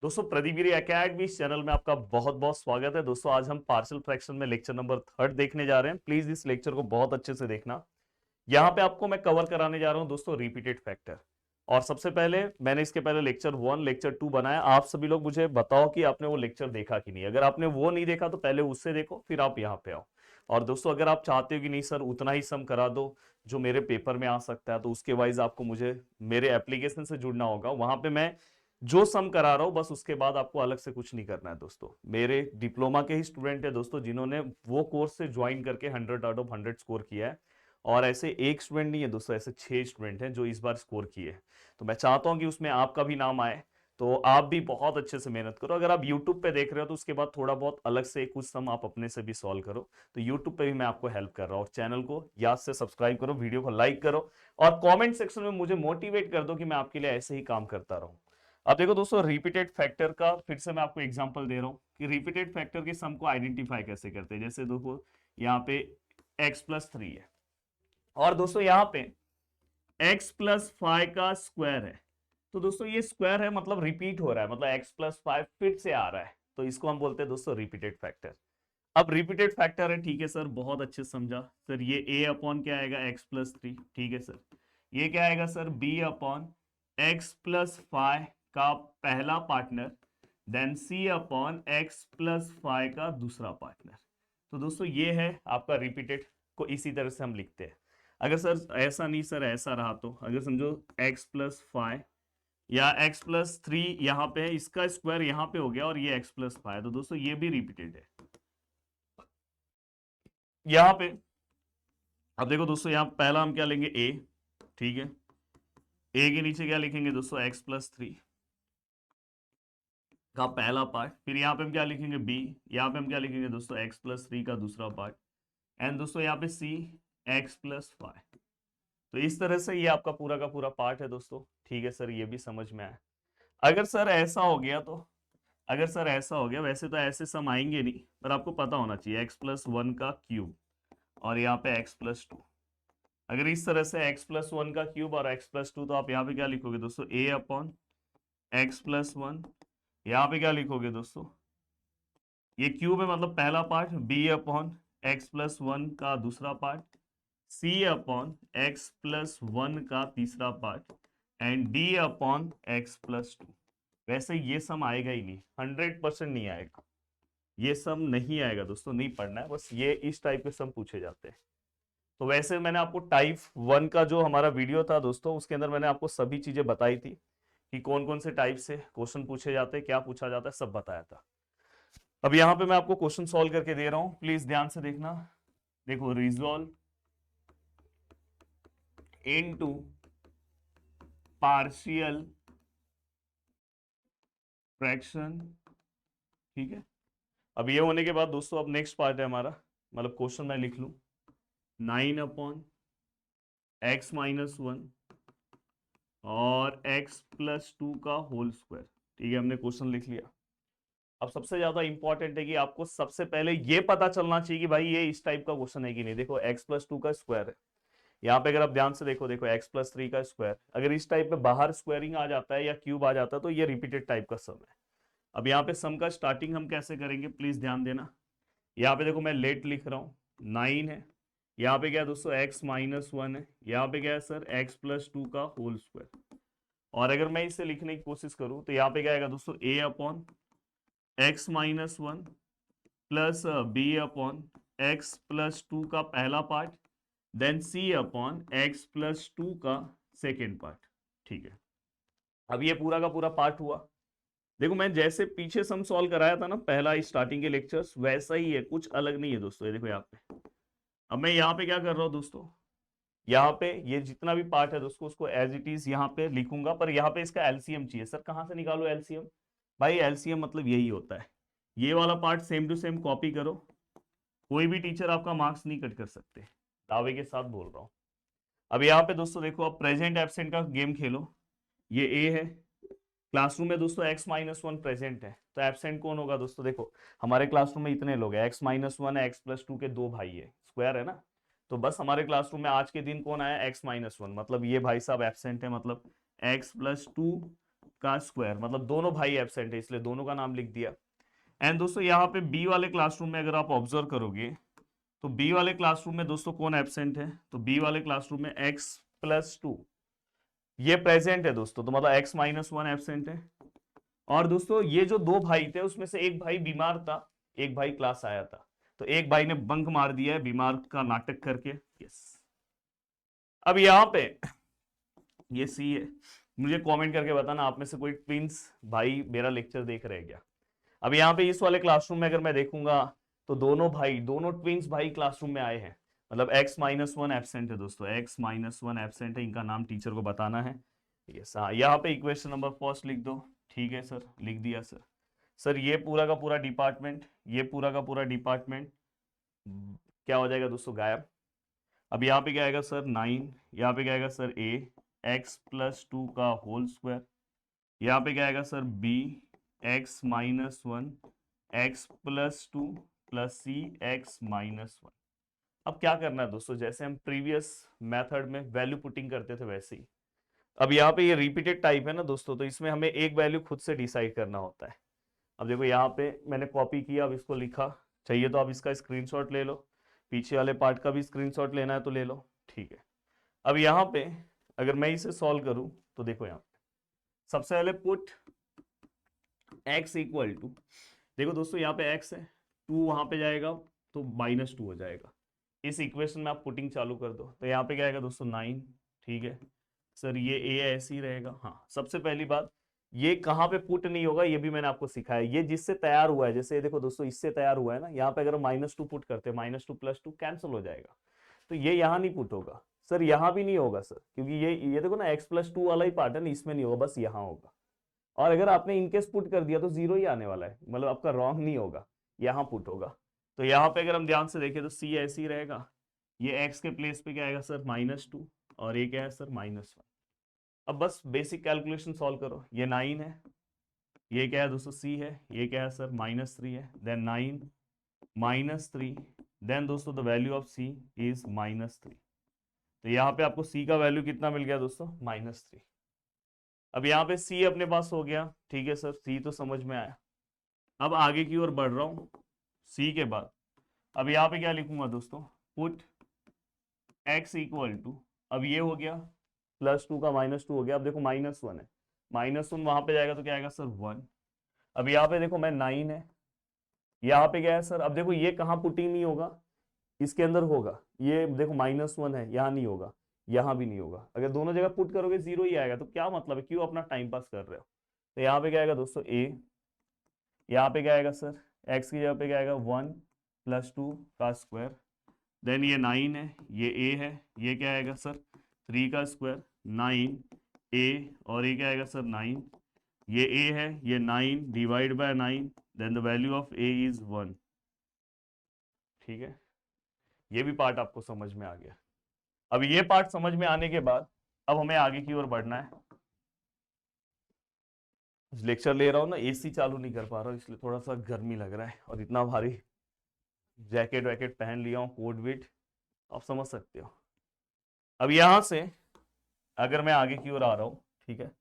दोस्तों प्रदीप एकेडमी इस चैनल में आपका बहुत बहुत स्वागत है। दोस्तों आज हम पार्शियल फ्रैक्शन में लेक्चर नंबर 3 देखने जा रहे हैं। प्लीज इस लेक्चर को बहुत अच्छे से देखना। यहाँ पे आपको मैं कवर कराने जा रहा हूँ दोस्तों रिपीटेड फैक्टर। और सबसे पहले मैंने इसके पहले लेक्चर 1 लेक्चर 2 बनाया। आप सभी लोग मुझे बताओ कि आपने वो लेक्चर देखा कि नहीं। अगर आपने वो नहीं देखा तो पहले उससे देखो, फिर आप यहाँ पे आओ। और दोस्तों अगर आप चाहते हो कि नहीं सर उतना ही सम करा दो जो मेरे पेपर में आ सकता है, तो उसके वाइज आपको मुझे मेरे एप्लीकेशन से जुड़ना होगा। वहां पे मैं जो सम करा रहा हूं बस उसके बाद आपको अलग से कुछ नहीं करना है। दोस्तों मेरे डिप्लोमा के ही स्टूडेंट है दोस्तों, जिन्होंने वो कोर्स से ज्वाइन करके 100 आउट ऑफ 100 स्कोर किया है। और ऐसे एक स्टूडेंट नहीं है दोस्तों, ऐसे 6 स्टूडेंट हैं जो इस बार स्कोर किए। तो मैं चाहता हूं कि उसमें आपका भी नाम आए। तो आप भी बहुत अच्छे से मेहनत करो। अगर आप YouTube पे देख रहे हो तो उसके बाद थोड़ा बहुत अलग से कुछ सम आप अपने से भी सॉल्व करो। तो YouTube पे भी मैं आपको हेल्प कर रहा हूँ। और चैनल को याद से सब्सक्राइब करो, वीडियो को लाइक करो और कमेंट सेक्शन में मुझे मोटिवेट कर दो कि मैं आपके लिए ऐसे ही काम करता रहूं। अब देखो दोस्तों रिपीटेड फैक्टर का फिर से मैं आपको एग्जांपल दे रहा हूं कि रिपीटेड फैक्टर के सम को आइडेंटिफाई कैसे करते हैं। जैसे देखो यहाँ पे x+3 है और दोस्तों यहाँ पे x+5 का स्क्वायर है। तो दोस्तों ये स्क्वायर है मतलब रिपीट हो रहा है, मतलब x+5 फिर से आ रहा है। तो इसको हम बोलते हैं दोस्तों रिपीटेड फैक्टर। अब रिपीटेड फैक्टर है, ठीक है सर, बहुत अच्छे से समझा सर। ये a अपॉन क्या आएगा x+3, ठीक है सर। ये क्या आएगा सर b अपॉन x+5 का पहला partner, then c upon x+5 का दूसरा पार्टनर। तो दोस्तों ये है आपका रिपीटेड को इसी तरह से हम लिखते हैं। अगर सर ऐसा नहीं सर ऐसा रहा तो अगर समझो x+5 या x+3 यहाँ पे है, इसका स्क्वायर यहाँ पे हो गया और ये x+5, तो दोस्तों ये भी रिपीटेड है यहाँ पे। अब देखो दोस्तों यहाँ पहला हम क्या लेंगे a, ठीक है। a के नीचे क्या लिखेंगे दोस्तों x+3 का पहला पार्ट, फिर यहाँ पे हम क्या लिखेंगे b, यहाँ पे हम क्या लिखेंगे दोस्तों x+3 का दूसरा पार्ट, एंड दोस्तों यहाँ पे c x+5। तो इस तरह से ये आपका पूरा का पूरा पार्ट है दोस्तों, ठीक है सर, ये भी समझ में आया। अगर सर ऐसा हो गया तो अगर सर ऐसा हो गया, वैसे तो ऐसे सम आएंगे नहीं पर आपको पता होना चाहिए x+1 का क्यूब और यहाँ पे x+2। अगर इस तरह से x+1 का क्यूब और x+2, तो आप यहाँ पे क्या लिखोगे दोस्तों a अपॉन x+1। यहाँ पे क्या लिखोगे दोस्तों, ये क्यूब है मतलब पहला पार्ट, b अपॉन x+1 का दूसरा पार्ट, c अपॉन x+1 का तीसरा part, and d upon x+2। वैसे ये सम आएगा ही नहीं, 100% नहीं आएगा। ये सम नहीं आएगा दोस्तों, नहीं पढ़ना है, बस ये इस टाइप के सम पूछे जाते हैं। तो वैसे मैंने आपको टाइप 1 का जो हमारा वीडियो था दोस्तों, उसके अंदर मैंने आपको सभी चीजें बताई थी कि कौन कौन से टाइप से क्वेश्चन पूछे जाते हैं, क्या पूछा जाता है, सब बताया था। अब यहाँ पे मैं आपको क्वेश्चन सॉल्व करके दे रहा हूं, प्लीज ध्यान से देखना। देखो रिजॉल्व इनटू पार्शियल फ्रैक्शन, ठीक है। अब ये होने के बाद दोस्तों अब नेक्स्ट पार्ट है हमारा, मतलब क्वेश्चन मैं लिख लूं 9 अपॉन x-1 और x+2 का होल स्क्वायर, ठीक है। हमने क्वेश्चन लिख लिया। अब सबसे ज्यादा इंपॉर्टेंट है कि आपको सबसे पहले ये पता चलना चाहिए कि भाई ये इस टाइप का क्वेश्चन है कि नहीं। देखो x+2 का स्क्वायर है यहाँ पे, अगर आप ध्यान से देखो, देखो x+3 का स्क्वायर, अगर इस टाइप में बाहर स्क्वायरिंग आ जाता है या क्यूब आ जाता है तो ये रिपीटेड टाइप का सम है। अब यहाँ पे सम का स्टार्टिंग हम कैसे करेंगे, प्लीज ध्यान देना। यहाँ पे देखो मैं लेट लिख रहा हूँ, 9 है, यहाँ पे क्या है दोस्तों x-1 है, यहाँ पे क्या है सर x+2 का होल स्क्वायर। और अगर मैं इसे लिखने की कोशिश करूं तो यहाँ पे क्या आएगा दोस्तों a upon x-1 plus b upon x+2 का पहला part, then c upon x+2 का सेकेंड पार्ट, ठीक है। अब ये पूरा का पूरा पार्ट हुआ। देखो मैं जैसे पीछे सम सॉल्व कराया था ना पहला स्टार्टिंग के लेक्चर्स, वैसा ही है, कुछ अलग नहीं है दोस्तों। ये देखो यहाँ पे, अब मैं यहाँ पे क्या कर रहा हूँ दोस्तों, यहाँ पे ये जितना भी पार्ट है दोस्तों उसको एज इट इज यहाँ पे लिखूंगा, पर यहाँ पे इसका एलसीएम चाहिए। सर कहाँ से निकालो एलसीएम, भाई एलसीएम मतलब यही होता है, ये वाला part same to same copy करो, कोई भी टीचर आपका मार्क्स नहीं कट कर सकते, दावे के साथ बोल रहा हूँ। अब यहाँ पे दोस्तों देखो, अब प्रेजेंट एब्सेंट का गेम खेलो। ये ए है, क्लासरूम में दोस्तों x-1 प्रेजेंट है, तो एब्सेंट कौन होगा दोस्तों। देखो हमारे क्लासरूम में इतने लोग हैं, x-1 है, x+2 के 2 भाई है, स्क्वायर है ना। तो बस हमारे क्लासरूम में आज के दिन कौन आया x-1, मतलब ये भाई साहब एब्सेंट है, मतलब x+2 का स्क्वायर, मतलब दोनों भाई एब्सेंट है इसलिए दोनों का नाम लिख दिया। एंड दोस्तों यहाँ पे बी वाले क्लासरूम में अगर आप ऑब्जर्व करोगे तो बी वाले क्लासरूम में दोस्तों कौन एब्सेंट है, तो बी वाले क्लासरूम में x+2 ये प्रेजेंट है दोस्तों, तो मतलब x-1 एब्सेंट है। और दोस्तों ये जो दो भाई थे उसमें से एक भाई बीमार था, एक भाई क्लास आया था, तो एक भाई ने बंक मार दिया है बीमार का नाटक करके। यस, अब यहाँ पे ये सी है, मुझे कमेंट करके बताना आप में से कोई ट्विंस भाई मेरा लेक्चर देख रहे हैं क्या। अब यहाँ पे इस वाले क्लासरूम में अगर मैं देखूंगा तो दोनों भाई, दोनों ट्विंस भाई क्लासरूम में आए हैं, मतलब x-1 एब्सेंट है दोस्तों, x-1 एब्सेंट है, इनका नाम टीचर को बताना है। यस, हाँ, यहाँ पे इक्वेशन नंबर फर्स्ट लिख दो। ठीक है सर, लिख दिया सर। सर ये पूरा का पूरा डिपार्टमेंट, ये पूरा का पूरा डिपार्टमेंट क्या हो जाएगा दोस्तों, गायब। अब यहाँ पे क्या आएगा सर 9, यहाँ पे क्या आएगा सर a x+2 का होल स्क्वायर, यहाँ पे क्या आएगा sir b x-1 x+2 plus c x-1। अब क्या करना है दोस्तों, जैसे हम प्रीवियस मेथड में वैल्यू पुटिंग करते थे वैसे ही। अब यहाँ पे ये रिपीटेड टाइप है ना दोस्तों, तो इसमें हमें एक वैल्यू खुद से डिसाइड करना होता है। अब देखो यहाँ पे मैंने कॉपी किया, अब इसको लिखा, चाहिए तो आप इसका स्क्रीनशॉट ले लो, पीछे वाले पार्ट का भी स्क्रीनशॉट लेना है तो ले लो। ठीक है, अब यहाँ पे अगर मैं इसे सॉल्व करूं तो देखो यहाँ पे सबसे पहले पुट x इक्वल टू, देखो दोस्तों यहाँ पे x है, 2 वहां पे जाएगा तो -2 हो जाएगा। इस इक्वेशन में आप पुटिंग चालू कर दो, तो यहाँ पे क्या आएगा दोस्तों 9। ठीक है सर, ये a ऐसे ही रहेगा। हाँ, सबसे पहली बात, ये कहाँ पे पुट नहीं होगा ये भी मैंने आपको सिखाया, ये जिससे तैयार हुआ है, जैसे ये देखो दोस्तों इससे तैयार हुआ है ना, यहाँ पे अगर -2 पुट करते हैं, -2 + 2 कैंसिल हो जाएगा, तो ये यहाँ नहीं पुट होगा सर, यहाँ भी नहीं होगा सर, क्योंकि ये देखो ना x+2 वाला ही पार्ट है ना, इसमें नहीं होगा, बस यहाँ होगा। और अगर आपने इनकेस पुट कर दिया तो 0 ही आने वाला है, मतलब आपका रॉन्ग नहीं होगा, यहाँ पुट होगा। तो यहाँ पे अगर हम ध्यान से देखें तो c ऐसे ही रहेगा, ये x के प्लेस पे क्या आएगा सर -2, और ये क्या है सर -1। अब बस बेसिक कैलकुलेशन सॉल्व करो, ये 9 है, ये क्या है दोस्तों c है, ये क्या है सर -3 है, देन 9 -3, देन दोस्तों the value of c is -3। तो यहाँ पे आपको c का वैल्यू कितना मिल गया दोस्तों, -3। अब यहाँ पे c अपने पास हो गया। ठीक है सर, c तो समझ में आया। अब आगे की ओर बढ़ रहा हूँ, c के बाद अब यहाँ पे क्या लिखूंगा दोस्तों, पुट x इक्वल टू, अब ये हो गया +2 का -2 हो गया, अब देखो -1 है, -1 वहां पे जाएगा तो क्या आएगा सर 1। अब यहाँ पे देखो मैं 9 है, यहाँ पे क्या है सर, अब देखो ये कहाँ पुटिंग नहीं होगा, इसके अंदर होगा, ये देखो -1 है, यहाँ नहीं होगा, यहाँ भी नहीं होगा। अगर दोनों जगह पुट करोगे 0 ही आएगा, तो क्या मतलब है, क्यों अपना टाइम पास कर रहे हो। तो यहाँ पे क्या आएगा दोस्तों a, यहाँ पे क्या आएगा सर, x की जगह पे क्या आएगा 1 + 2 का स्क्वायर, देन ये 9 है, ये a है, ये क्या आएगा सर 3 का स्क्वायर, 9a, और ये क्या आएगा सर 9, ये a है, ये 9 divide by 9, then the value of a is 1। ठीक है, ये भी पार्ट आपको समझ में आ गया। अब ये पार्ट समझ में आने के बाद अब हमें आगे की ओर बढ़ना है। लेक्चर ले रहा हूँ ना, एसी चालू नहीं कर पा रहा हूँ, इसलिए थोड़ा सा गर्मी लग रहा है, और इतना भारी जैकेट वैकेट पहन लिया हूँ, कोट वेट, आप समझ सकते हो। अब यहां से अगर मैं आगे की ओर आ रहा हूं, ठीक है,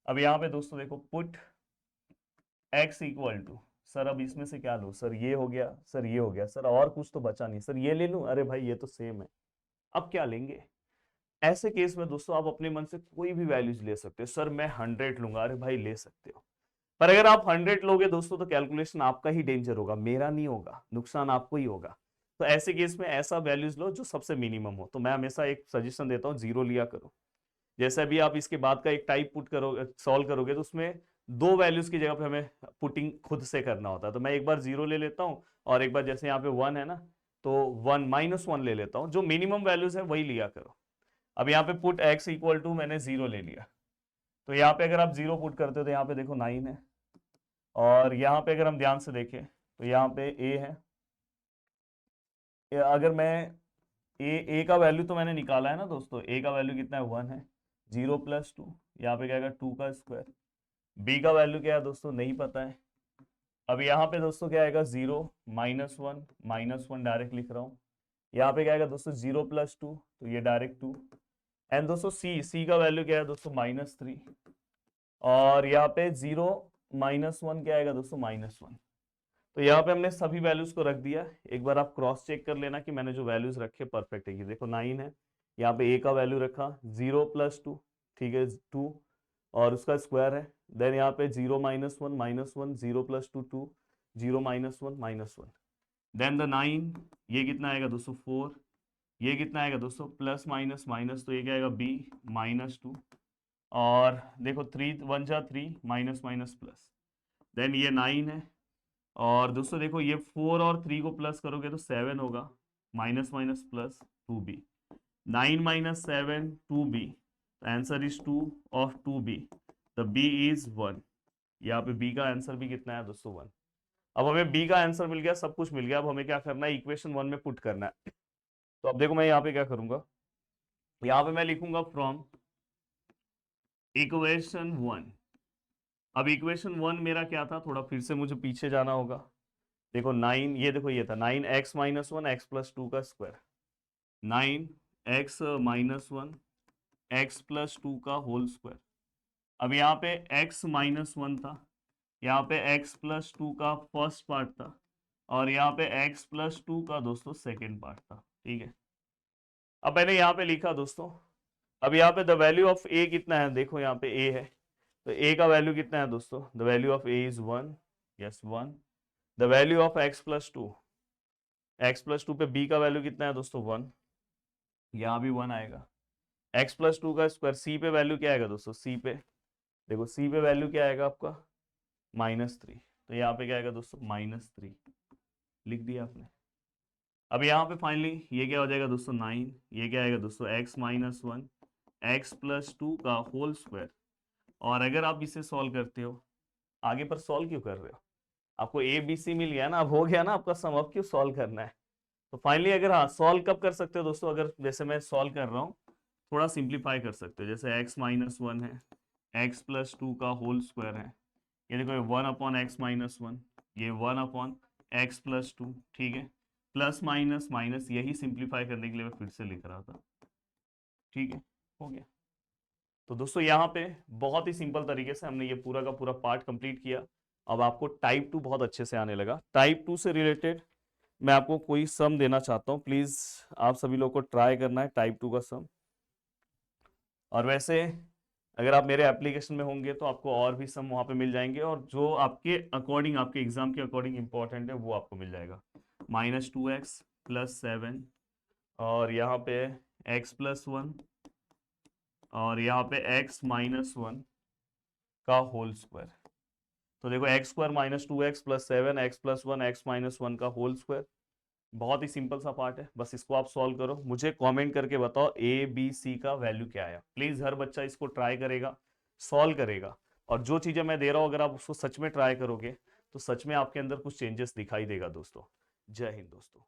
अब यहाँ पे दोस्तों देखो put x equal to, sir अब इसमें से क्या लो सर, ये हो गया सर, ये हो गया सर, और कुछ तो बचा नहीं सर, ये ले लूं, अरे भाई ये तो सेम है, अब क्या लेंगे। ऐसे केस में दोस्तों आप अपने मन से कोई भी वैल्यूज ले सकते हो, सर मैं 100 लूंगा, अरे भाई ले सकते हो, पर अगर आप 100 लोगे दोस्तों तो कैलकुलेशन आपका ही डेंजर होगा, मेरा नहीं होगा, नुकसान आपको ही होगा। तो ऐसे केस में ऐसा वैल्यूज लो जो सबसे मिनिमम हो। तो मैं हमेशा एक सजेशन देता हूँ, 0 लिया करो। जैसे अभी आप इसके बाद का एक टाइप पुट करोगे, सॉल्व करोगे, तो उसमें 2 वैल्यूज की जगह पे हमें पुटिंग खुद से करना होता है। तो मैं एक बार 0 ले लेता हूँ, और एक बार जैसे यहाँ पे 1 है ना, तो 1 -1 ले लेता हूँ, जो मिनिमम वैल्यूज है वही लिया करो। अब यहाँ पे पुट x इक्वल टू मैंने 0 ले लिया, तो यहाँ पे अगर आप 0 पुट करते हो तो यहाँ पे देखो 9 है, और यहाँ पे अगर हम ध्यान से देखें तो यहाँ पे a है, अगर मैं a का वैल्यू तो मैंने निकाला है ना दोस्तों, a का वैल्यू कितना है 1 है, 0 + 2, यहाँ पे क्या आएगा 2 का स्क्वायर, b का वैल्यू क्या है दोस्तों नहीं पता है। अब यहाँ पे दोस्तों क्या आएगा 0 -1 डायरेक्ट लिख रहा हूँ, यहाँ पे क्या आएगा दोस्तों 0 + 2, तो ये डायरेक्ट 2, एंड दोस्तों c का वैल्यू क्या है दोस्तों -3, और यहाँ पे 0 -1 क्या आएगा दोस्तों, -1। तो यहाँ पे हमने सभी वैल्यूज को रख दिया। एक बार आप क्रॉस चेक कर लेना कि मैंने जो वैल्यूज रखे परफेक्ट है। देखो 9 है, यहाँ पे a का वैल्यू रखा 0 + 2, ठीक है 2 और उसका स्क्वायर है। देन यहाँ पे 0 -1 -1 0 + 2 2 0 -1 -1। देन द 9 ये कितना आएगा दोस्तों 4, ये कितना आएगा दोस्तों प्लस माइनस माइनस, तो ये क्या आएगा b -2 और देखो 3 1 जा 3 माइनस माइनस प्लस। देन ये 9 है और दोस्तों देखो ये 4 और 3 को प्लस करोगे तो 7 होगा, minus minus plus 2b। 9 - 7 2b, answer is 2 of 2b, the b is 1। यहाँ पे b का आंसर भी कितना है दोस्तों 1। अब हमें b का आंसर मिल गया, सब कुछ मिल गया। अब हमें क्या करना है, इक्वेशन 1 में पुट करना है। तो अब देखो मैं यहाँ पे क्या करूंगा, यहाँ पे मैं लिखूंगा फ्रॉम इक्वेशन 1। अब इक्वेशन 1 मेरा क्या था, थोड़ा फिर से मुझे पीछे जाना होगा। देखो 9, ये देखो ये था 9x - 1 x + 2 का स्क्वायर, 9x - 1 x + 2 का होल स्क्वायर। अब यहाँ पे x - 1 था, यहाँ पे x + 2 का फर्स्ट पार्ट था और यहाँ पे x + 2 का दोस्तों सेकेंड पार्ट था, ठीक है। अब मैंने यहाँ पे लिखा दोस्तों, अब यहाँ पे द वैल्यू ऑफ a कितना है, देखो यहाँ पे a है, तो a का वैल्यू कितना है दोस्तों, the value of a is 1, yes 1। The value of x + 2, x + 2 पे b का वैल्यू कितना है दोस्तों 1, यहाँ भी 1 आएगा। x + 2 का स्क्वायर, c पे वैल्यू क्या आएगा दोस्तों, c पे देखो c पे वैल्यू क्या आएगा आपका -3, तो यहाँ पे क्या आएगा दोस्तों -3, लिख दिया आपने। अब यहाँ पे फाइनली ये क्या हो जाएगा दोस्तों 9, ये क्या आएगा दोस्तों x - 1 x + 2 का होल स्क्वायर। और अगर आप इसे सॉल्व करते हो, आगे पर सॉल्व क्यों कर रहे हो, आपको ए बी सी मिल गया ना, अब हो गया ना आपका सम, अब क्यों सॉल्व करना है। तो फाइनली अगर हाँ सॉल्व कब कर सकते हो दोस्तों, अगर जैसे मैं सॉल्व कर रहा हूँ थोड़ा सिंप्लीफाई कर सकते हो। जैसे x - 1 है, x + 2 का होल स्क्वायर है, ये देखो 1/x - 1, ये 1/x + 2, ठीक है, प्लस माइनस माइनस, यही सिंप्लीफाई करने के लिए मैं फिर से लिख रहा था, ठीक है, हो गया। तो दोस्तों यहाँ पे बहुत ही सिंपल तरीके से हमने ये पूरा का पूरा पार्ट कंप्लीट किया। अब आपको टाइप 2 बहुत अच्छे से आने लगा। टाइप 2 से रिलेटेड मैं आपको कोई सम देना चाहता हूँ, प्लीज आप सभी लोग को ट्राई करना है टाइप 2 का सम। और वैसे अगर आप मेरे एप्लीकेशन में होंगे तो आपको और भी सम वहाँ पे मिल जाएंगे, और जो आपके अकॉर्डिंग, आपके एग्जाम के अकॉर्डिंग इंपॉर्टेंट है वो आपको मिल जाएगा। -2x + 7 और यहाँ पे x + 1 और यहाँ पे x - 1 का होल स्क्वायर। तो देखो x² - 2x + 7 x + 1 x - 1 का होल स्क्वायर। बहुत ही सिंपल सा पार्ट है, बस इसको आप सॉल्व करो, मुझे कमेंट करके बताओ a b c का वैल्यू क्या आया। प्लीज हर बच्चा इसको ट्राई करेगा, सॉल्व करेगा, और जो चीजें मैं दे रहा हूं अगर आप उसको सच में ट्राई करोगे तो सच में आपके अंदर कुछ चेंजेस दिखाई देगा दोस्तों। जय हिंद दोस्तों।